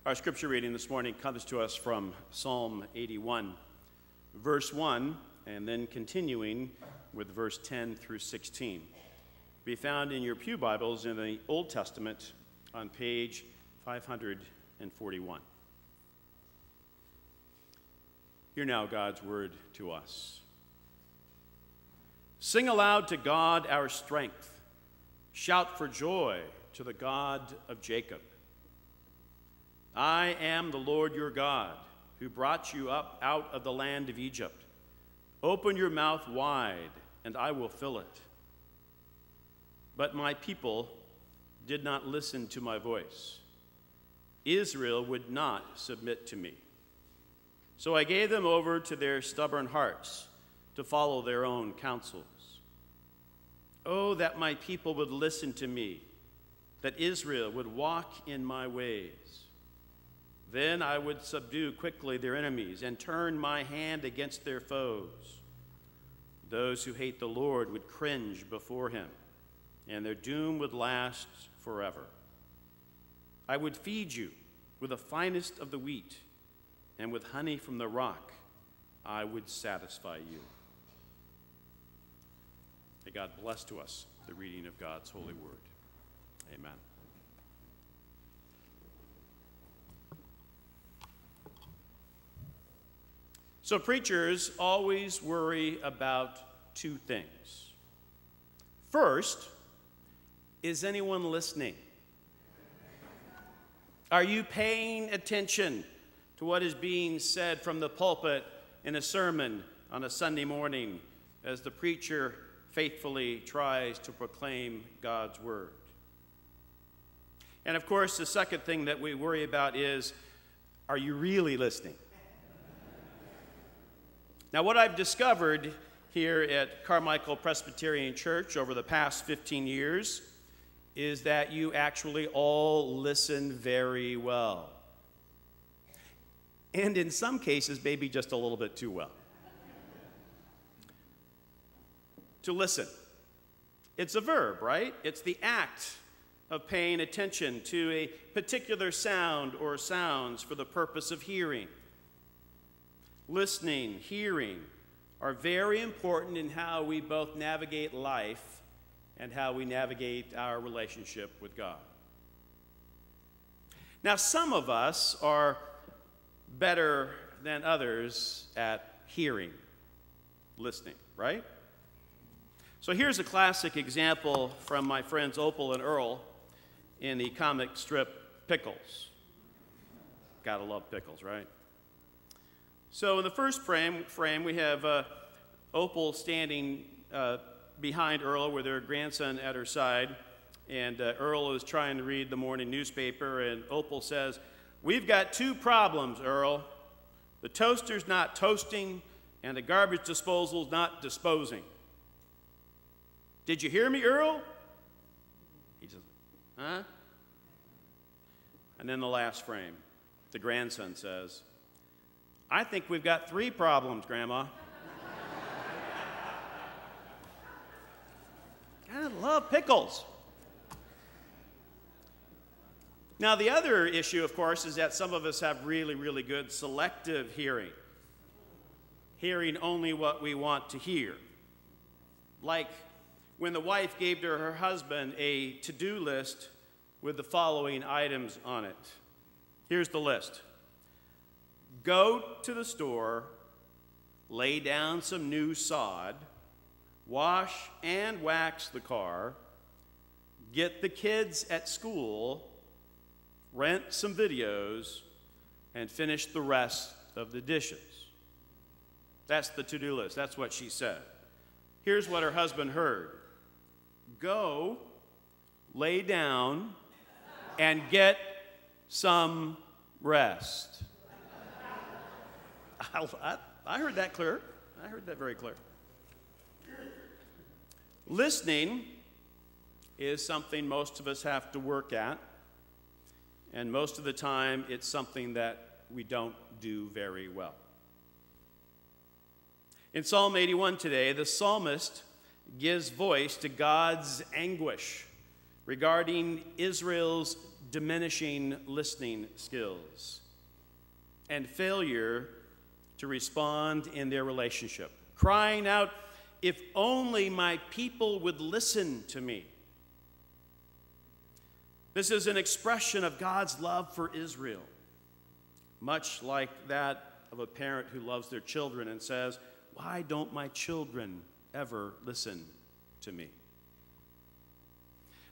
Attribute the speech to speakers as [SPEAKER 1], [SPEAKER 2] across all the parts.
[SPEAKER 1] Our scripture reading this morning comes to us from Psalm 81, verse 1, and then continuing with verse 10 through 16. Be found in your pew Bibles in the Old Testament on page 541. Hear now God's word to us. Sing aloud to God our strength. Shout for joy to the God of Jacob. I am the Lord your God, who brought you up out of the land of Egypt. Open your mouth wide, and I will fill it. But my people did not listen to my voice. Israel would not submit to me. So I gave them over to their stubborn hearts to follow their own counsels. Oh, that my people would listen to me, that Israel would walk in my ways. Then I would subdue quickly their enemies and turn my hand against their foes. Those who hate the Lord would cringe before him, and their doom would last forever. I would feed you with the finest of the wheat, and with honey from the rock I would satisfy you. May God bless to us the reading of God's holy word. Amen. So preachers always worry about two things. First, is anyone listening? Are you paying attention to what is being said from the pulpit in a sermon on a Sunday morning as the preacher faithfully tries to proclaim God's word? And of course, the second thing that we worry about is, are you really listening? Now, what I've discovered here at Carmichael Presbyterian Church over the past 15 years is that you actually all listen very well. And in some cases, maybe just a little bit too well. To listen. It's a verb, right? It's the act of paying attention to a particular sound or sounds for the purpose of hearing. Listening, hearing are very important in how we both navigate life and how we navigate our relationship with God. Now, some of us are better than others at hearing, listening, right? So here's a classic example from my friends Opal and Earl in the comic strip Pickles. Gotta love pickles, right? So in the first frame we have Opal standing behind Earl with her grandson at her side, and Earl is trying to read the morning newspaper, and Opal says, "We've got two problems, Earl. The toaster's not toasting, and the garbage disposal's not disposing." "Did you hear me, Earl?" He says, "Huh?" And then the last frame, the grandson says, "I think we've got three problems, Grandma." I love pickles. Now, the other issue, of course, is that some of us have really, really good selective hearing. Hearing only what we want to hear. Like when the wife gave to her husband a to-do list with the following items on it. Here's the list. Go to the store, lay down some new sod, wash and wax the car, get the kids at school, rent some videos, and finish the rest of the dishes. That's the to-do list. That's what she said. Here's what her husband heard. Go, lay down, and get some rest. I heard that clear. I heard that very clear. Listening is something most of us have to work at, and most of the time it's something that we don't do very well. In Psalm 81 today, the psalmist gives voice to God's anguish regarding Israel's diminishing listening skills and failure to respond in their relationship, crying out, "If only my people would listen to me." This is an expression of God's love for Israel, much like that of a parent who loves their children and says, "Why don't my children ever listen to me?"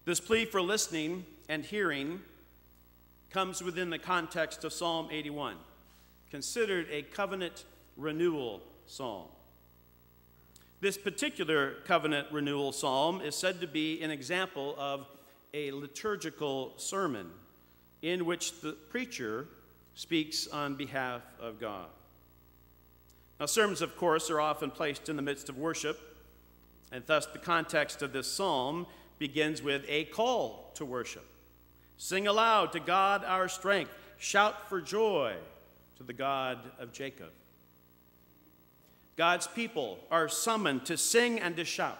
[SPEAKER 1] This plea for listening and hearing comes within the context of Psalm 81, considered a covenant renewal psalm. This particular covenant renewal psalm is said to be an example of a liturgical sermon in which the preacher speaks on behalf of God. Now, sermons, of course, are often placed in the midst of worship, and thus the context of this psalm begins with a call to worship. Sing aloud to God our strength. Shout for joy to the God of Jacob. God's people are summoned to sing and to shout,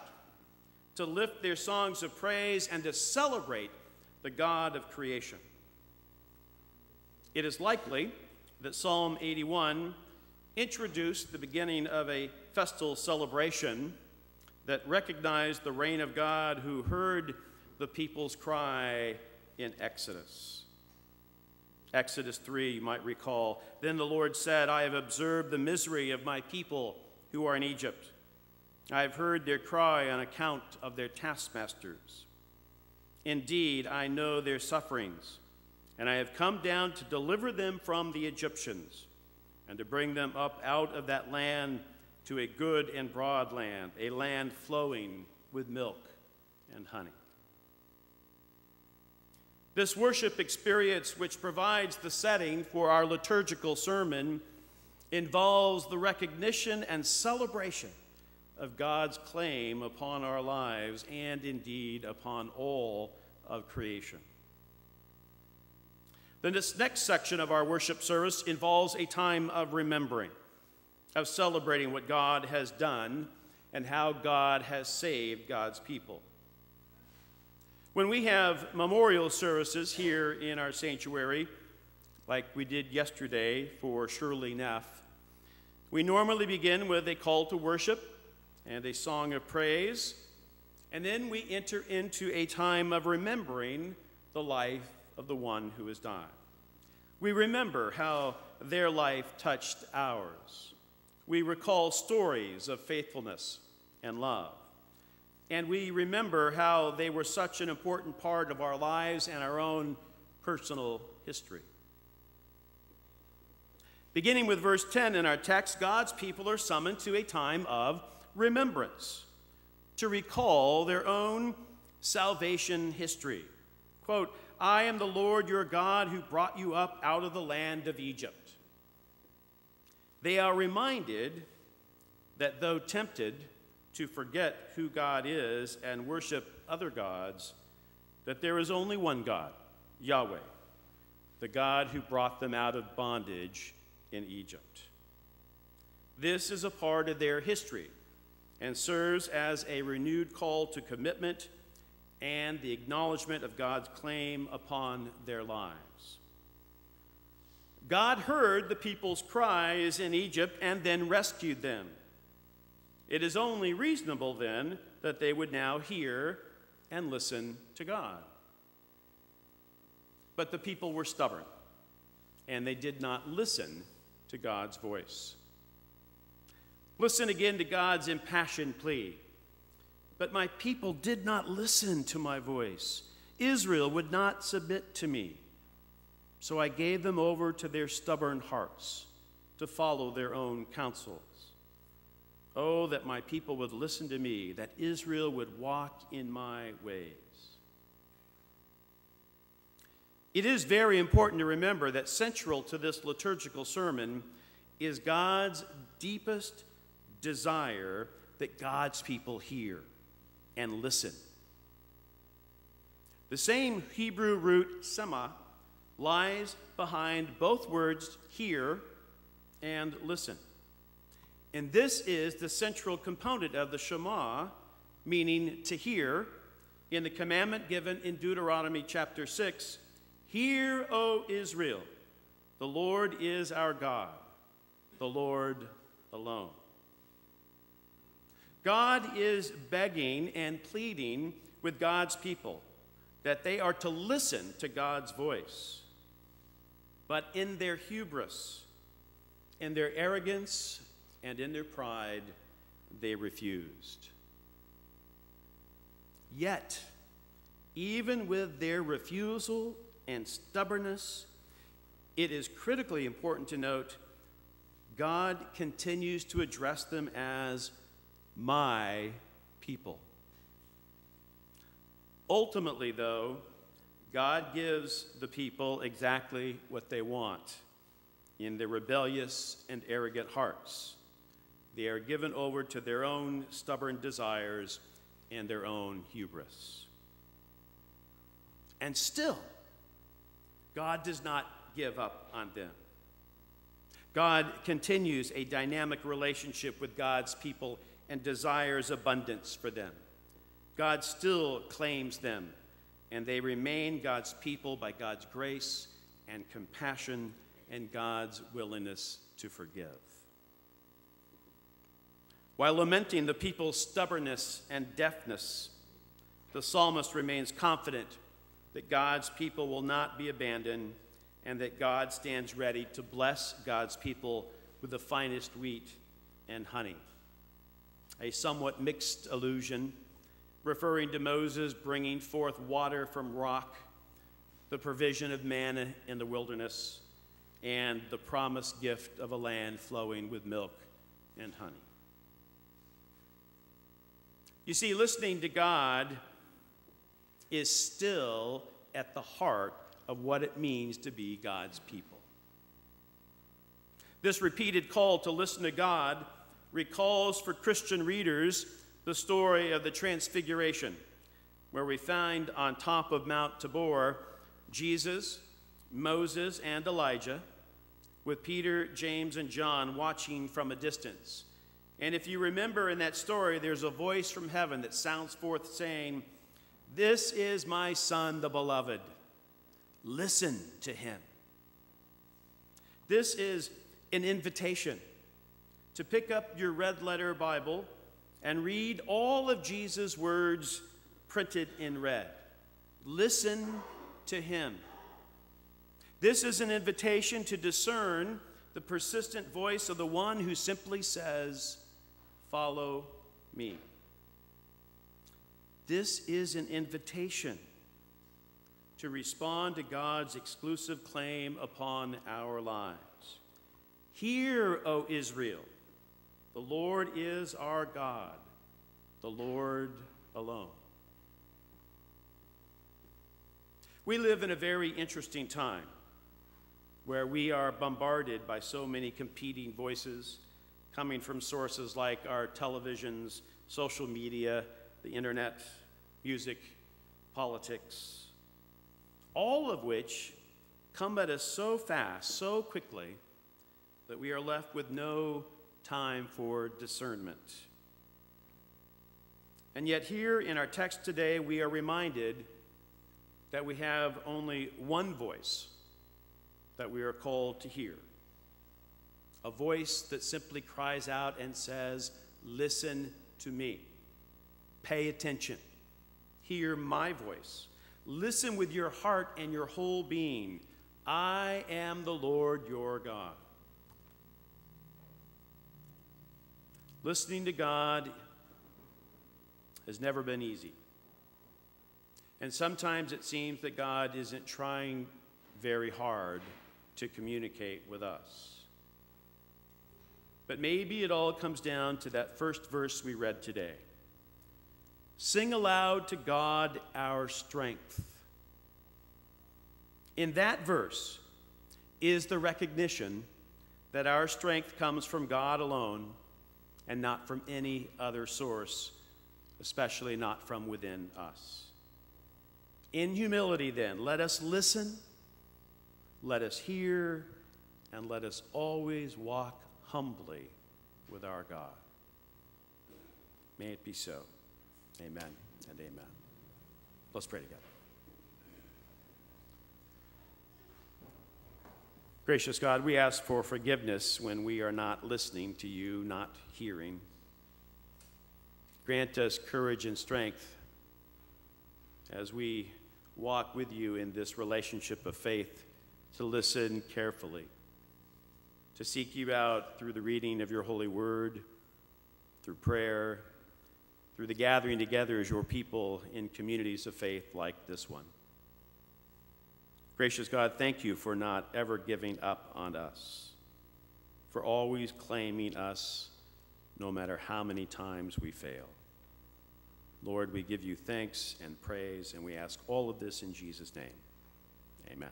[SPEAKER 1] to lift their songs of praise and to celebrate the God of creation. It is likely that Psalm 81 introduced the beginning of a festal celebration that recognized the reign of God who heard the people's cry in Exodus. Exodus 3, you might recall, "Then the Lord said, I have observed the misery of my people who are in Egypt. I have heard their cry on account of their taskmasters. Indeed, I know their sufferings, and I have come down to deliver them from the Egyptians and to bring them up out of that land to a good and broad land, a land flowing with milk and honey." This worship experience, which provides the setting for our liturgical sermon, involves the recognition and celebration of God's claim upon our lives and indeed upon all of creation. Then this next section of our worship service involves a time of remembering, of celebrating what God has done and how God has saved God's people. When we have memorial services here in our sanctuary, like we did yesterday for Shirley Neff, we normally begin with a call to worship and a song of praise, and then we enter into a time of remembering the life of the one who has died. We remember how their life touched ours. We recall stories of faithfulness and love. And we remember how they were such an important part of our lives and our own personal history. Beginning with verse 10 in our text, God's people are summoned to a time of remembrance, to recall their own salvation history. Quote, "I am the Lord your God who brought you up out of the land of Egypt." They are reminded that though tempted to forget who God is and worship other gods, that there is only one God, Yahweh, the God who brought them out of bondage in Egypt. This is a part of their history and serves as a renewed call to commitment and the acknowledgement of God's claim upon their lives. God heard the people's cries in Egypt and then rescued them. It is only reasonable, then, that they would now hear and listen to God. But the people were stubborn, and they did not listen to God's voice. Listen again to God's impassioned plea. "But my people did not listen to my voice. Israel would not submit to me. So I gave them over to their stubborn hearts to follow their own counsels. Oh, that my people would listen to me, that Israel would walk in my ways." It is very important to remember that central to this liturgical sermon is God's deepest desire that God's people hear and listen. The same Hebrew root sema lies behind both words hear and listen. And this is the central component of the Shema, meaning to hear, in the commandment given in Deuteronomy chapter 6, Hear, O Israel, the Lord is our God, the Lord alone. God is begging and pleading with God's people that they are to listen to God's voice. But in their hubris, in their arrogance, and in their pride, they refused. Yet, even with their refusal and stubbornness, it is critically important to note God continues to address them as my people. Ultimately, though, God gives the people exactly what they want in their rebellious and arrogant hearts. They are given over to their own stubborn desires and their own hubris. And still, God does not give up on them. God continues a dynamic relationship with God's people and desires abundance for them. God still claims them, and they remain God's people by God's grace and compassion and God's willingness to forgive. While lamenting the people's stubbornness and deafness, the psalmist remains confident that God's people will not be abandoned and that God stands ready to bless God's people with the finest wheat and honey. A somewhat mixed allusion referring to Moses bringing forth water from rock, the provision of manna in the wilderness, and the promised gift of a land flowing with milk and honey. You see, listening to God is still at the heart of what it means to be God's people. This repeated call to listen to God recalls for Christian readers the story of the Transfiguration, where we find on top of Mount Tabor Jesus, Moses, and Elijah, with Peter, James, and John watching from a distance. And if you remember in that story, there's a voice from heaven that sounds forth saying, "This is my Son, the beloved. Listen to him." This is an invitation to pick up your red letter Bible and read all of Jesus' words printed in red. Listen to him. This is an invitation to discern the persistent voice of the one who simply says, "Follow me." This is an invitation to respond to God's exclusive claim upon our lives. Hear, O Israel, the Lord is our God, the Lord alone. We live in a very interesting time where we are bombarded by so many competing voices coming from sources like our televisions, social media, the internet, music, politics, all of which come at us so fast, so quickly, that we are left with no time for discernment. And yet here in our text today, we are reminded that we have only one voice that we are called to hear. A voice that simply cries out and says, "Listen to me. Pay attention. Hear my voice. Listen with your heart and your whole being. I am the Lord your God." Listening to God has never been easy. And sometimes it seems that God isn't trying very hard to communicate with us. But maybe it all comes down to that first verse we read today. Sing aloud to God our strength. In that verse is the recognition that our strength comes from God alone and not from any other source, especially not from within us. In humility, then, let us listen, let us hear, and let us always walk humbly with our God. May it be so. Amen and amen. Let's pray together. Gracious God, we ask for forgiveness when we are not listening to you, not hearing. Grant us courage and strength as we walk with you in this relationship of faith to listen carefully, to seek you out through the reading of your holy word, through prayer, through the gathering together as your people in communities of faith like this one. Gracious God, thank you for not ever giving up on us, for always claiming us no matter how many times we fail. Lord, we give you thanks and praise, and we ask all of this in Jesus' name. Amen.